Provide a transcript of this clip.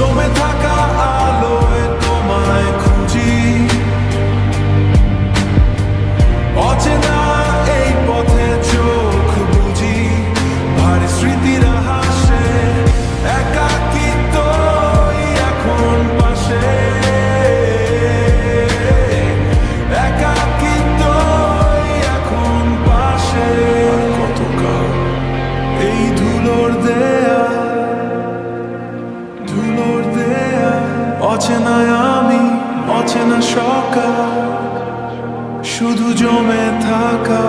জমে থাকা আলোয় তোমায় খুঁজি, অচেনা এই পথে চোখ বুঝি, ভারী স্মৃতিরা হাসে, একাকিত্বই এখন পাশে, একাকিত্বই এখন পাশে। কতকাল এই ধুলোর দেয়া, ধুলোর দেয়া, অচেনায় আমি, অচেনা সকাল, শুধু জমে থাকা